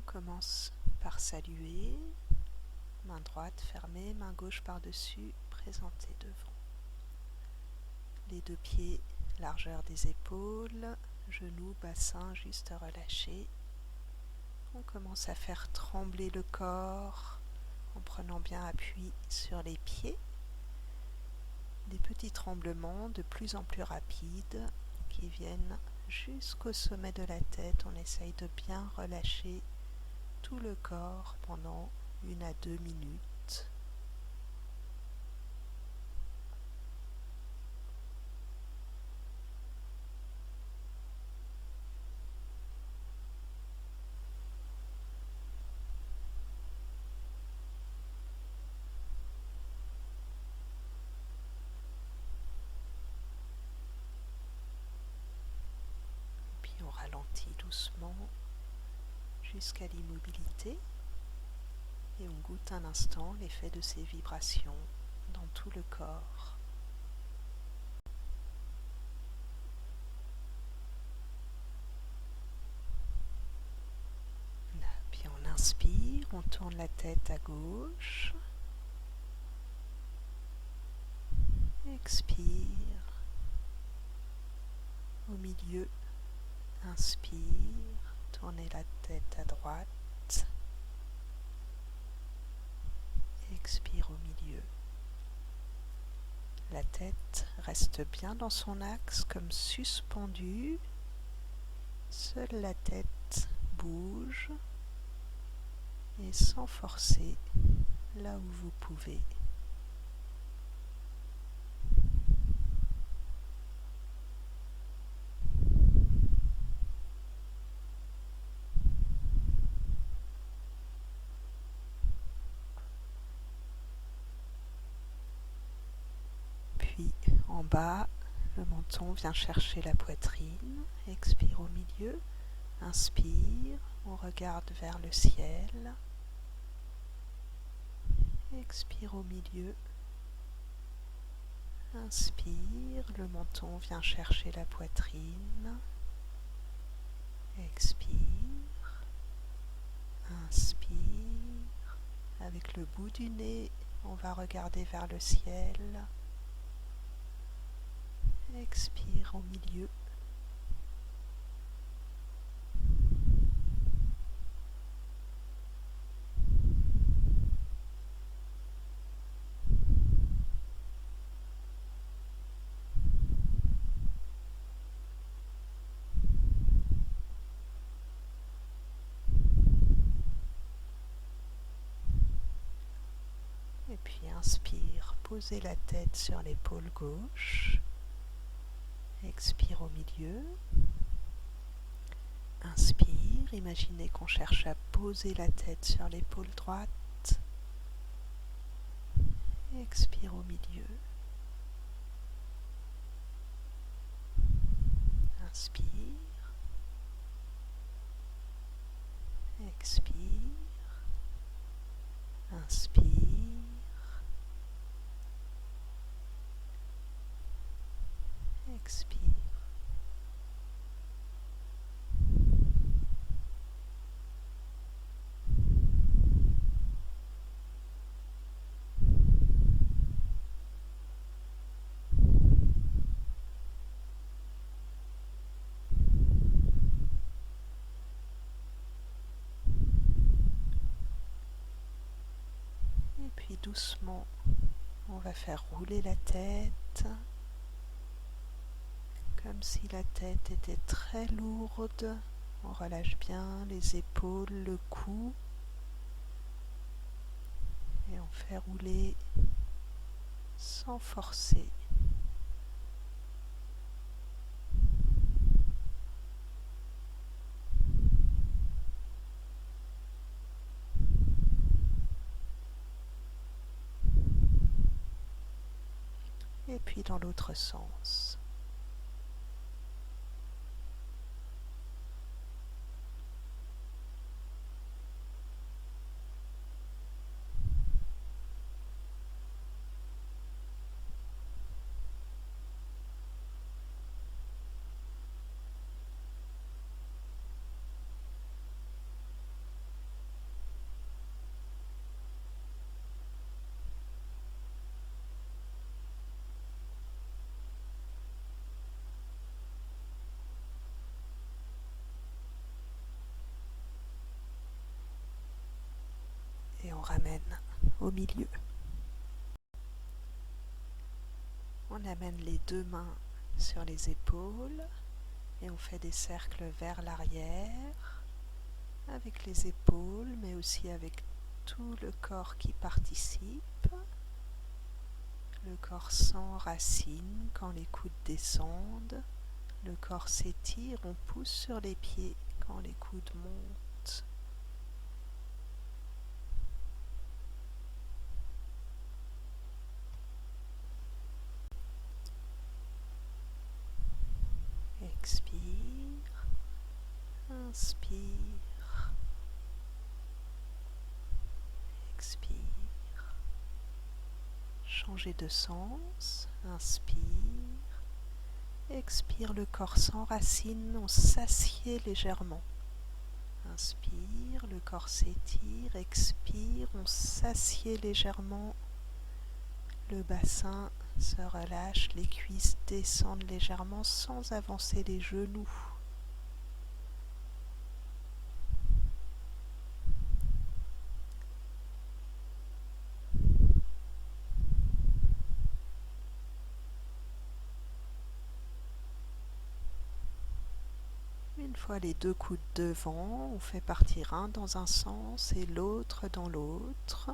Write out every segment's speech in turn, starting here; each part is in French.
commence par saluer, main droite fermée, main gauche par-dessus, présentée devant. Les deux pieds, largeur des épaules, genoux, bassin juste relâchés. On commence à faire trembler le corps en prenant bien appui sur les pieds. Des petits tremblements de plus en plus rapides qui viennent jusqu'au sommet de la tête. On essaye de bien relâcher tout le corps pendant 1 à 2 minutes. Puis on ralentit doucement jusqu'à l'immobilité et on goûte un instant l'effet de ces vibrations dans tout le corps. Puis on inspire, on tourne la tête à gauche. Expire. Au milieu, inspire, tournez la tête à droite. Expire au milieu. La tête reste bien dans son axe comme suspendue. Seule la tête bouge et sans forcer là où vous pouvez. Puis en bas, le menton vient chercher la poitrine. Expire au milieu. Inspire, on regarde vers le ciel. Expire au milieu. Inspire, le menton vient chercher la poitrine. Expire. Inspire. Avec le bout du nez, on va regarder vers le ciel. Expire au milieu. Et puis inspire, posez la tête sur l'épaule gauche. Expire au milieu. Inspire, imaginez qu'on cherche à poser la tête sur l'épaule droite. Expire au milieu. Inspire. Expire. Inspire. Expire. Et puis doucement, on va faire rouler la tête, comme si la tête était très lourde. On relâche bien les épaules, le cou. Et on fait rouler sans forcer. Et puis dans l'autre sens. ramène au milieu. On amène les deux mains sur les épaules et on fait des cercles vers l'arrière avec les épaules mais aussi avec tout le corps qui participe. Le corps s'enracine quand les coudes descendent. Le corps s'étire, on pousse sur les pieds quand les coudes montent. Expire, inspire, expire. Changez de sens, inspire, expire, le corps s'enracine, on s'assied légèrement. Inspire, le corps s'étire, expire, on s'assied légèrement. Le bassin se relâche, les cuisses descendent légèrement sans avancer les genoux. Une fois les deux coudes devant, on fait partir un dans un sens et l'autre dans l'autre.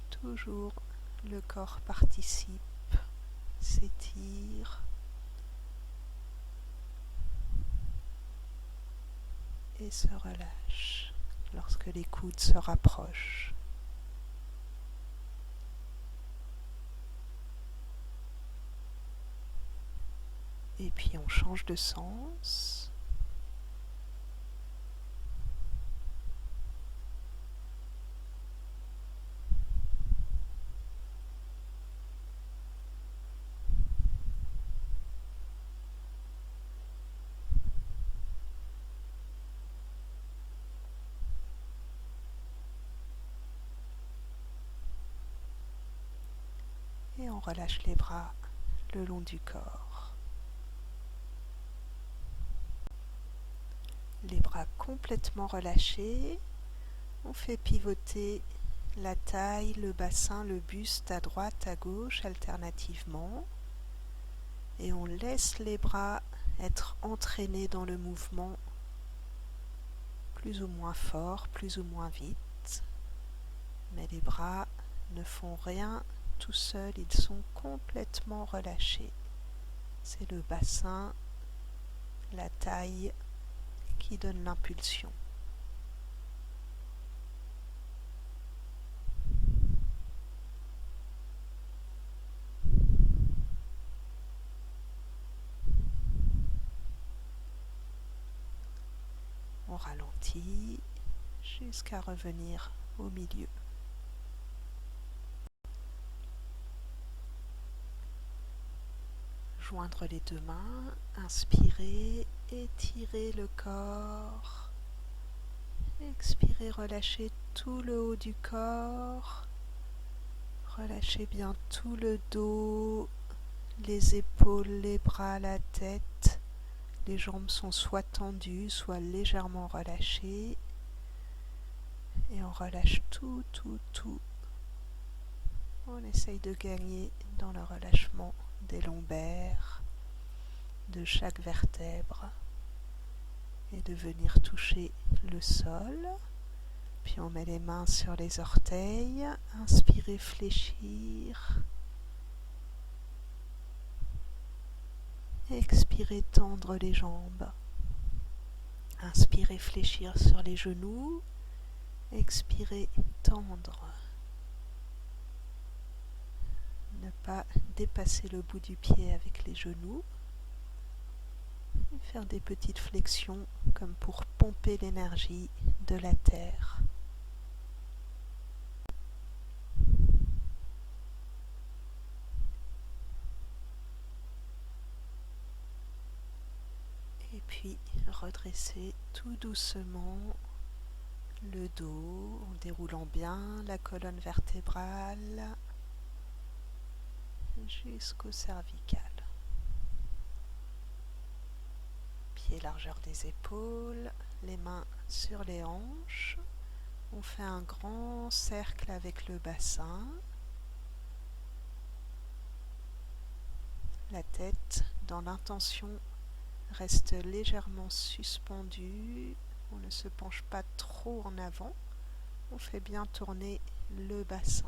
Toujours le corps participe, s'étire et se relâche lorsque les coudes se rapprochent. Et puis on change de sens. Et on relâche les bras le long du corps. Les bras complètement relâchés, on fait pivoter la taille, le bassin, le buste à droite, à gauche alternativement et on laisse les bras être entraînés dans le mouvement plus ou moins fort, plus ou moins vite, mais les bras ne font rien tout seuls, ils sont complètement relâchés. C'est le bassin, la taille qui donne l'impulsion. On ralentit jusqu'à revenir au milieu. Joindre les deux mains, inspirez, étirez le corps. Expirez, relâchez tout le haut du corps. Relâchez bien tout le dos, les épaules, les bras, la tête. Les jambes sont soit tendues, soit légèrement relâchées. Et on relâche tout, tout, tout. On essaye de gagner dans le relâchement des lombaires, de chaque vertèbre, et de venir toucher le sol. Puis on met les mains sur les orteils. Inspirez, fléchir. Expirez, tendre les jambes. Inspirez, fléchir sur les genoux. Expirez, tendre. Ne pas dépasser le bout du pied avec les genoux. Et faire des petites flexions comme pour pomper l'énergie de la terre. Et puis redresser tout doucement le dos en déroulant bien la colonne vertébrale jusqu'au cervical. Pieds largeur des épaules, les mains sur les hanches. On fait un grand cercle avec le bassin. La tête, dans l'intention, reste légèrement suspendue. On ne se penche pas trop en avant. On fait bien tourner le bassin.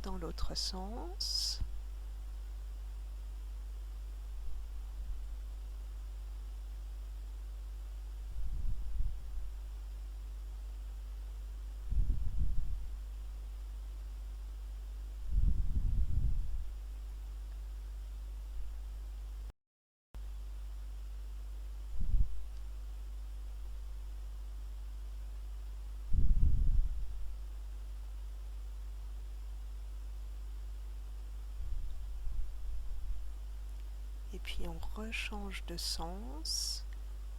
Dans l'autre sens. Et puis on rechange de sens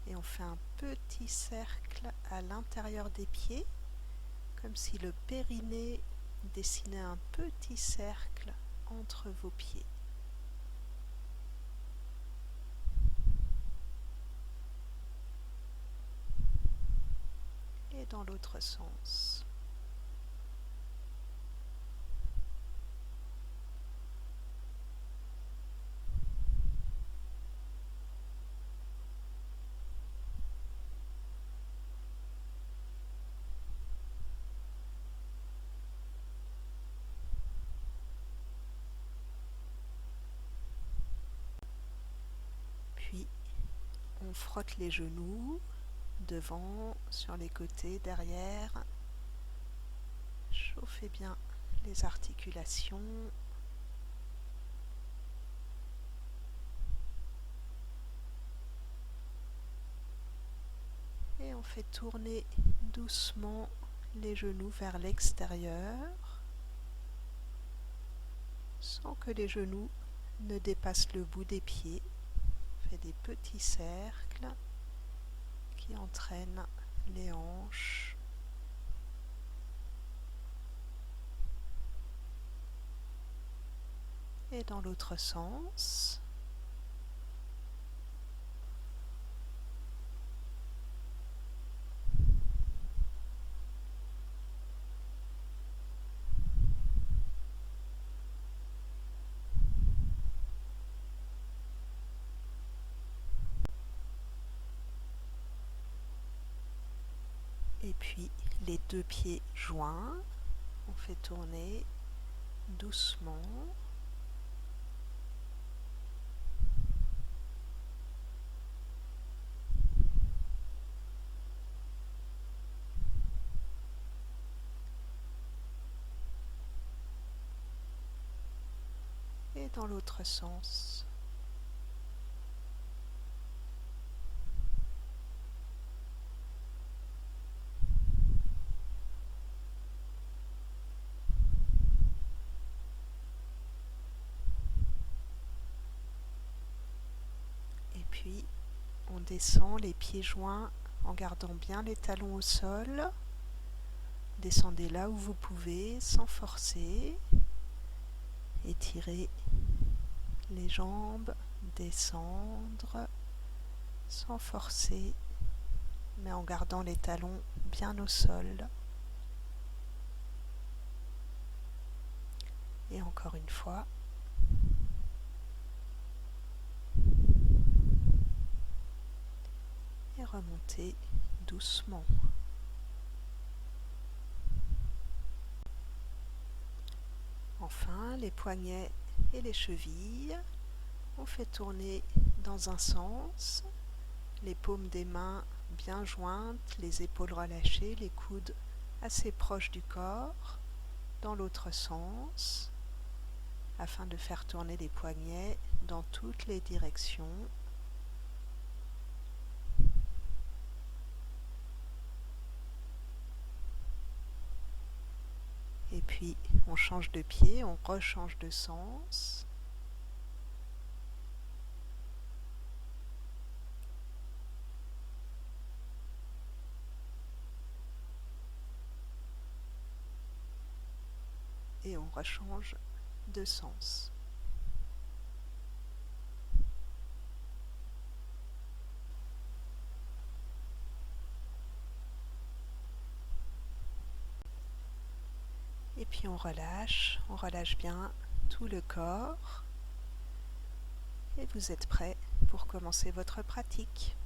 et on fait un petit cercle à l'intérieur des pieds, comme si le périnée dessinait un petit cercle entre vos pieds. Et dans l'autre sens. Puis on frotte les genoux, devant, sur les côtés, derrière. Chauffez bien les articulations. Et on fait tourner doucement les genoux vers l'extérieur, sans que les genoux ne dépassent le bout des pieds. On fait des petits cercles qui entraînent les hanches. Et dans l'autre sens. Et puis les deux pieds joints, on fait tourner doucement. Et dans l'autre sens. Et puis on descend les pieds joints en gardant bien les talons au sol. Descendez là où vous pouvez sans forcer. Étirez les jambes, descendre sans forcer, mais en gardant les talons bien au sol. Et encore une fois. Et remontez doucement. Enfin, les poignets et les chevilles, on fait tourner dans un sens, les paumes des mains bien jointes, les épaules relâchées, les coudes assez proches du corps, dans l'autre sens, afin de faire tourner les poignets dans toutes les directions. Et puis on change de pied, on rechange de sens. Et on rechange deux sens. Et puis on relâche bien tout le corps. Et vous êtes prêt pour commencer votre pratique.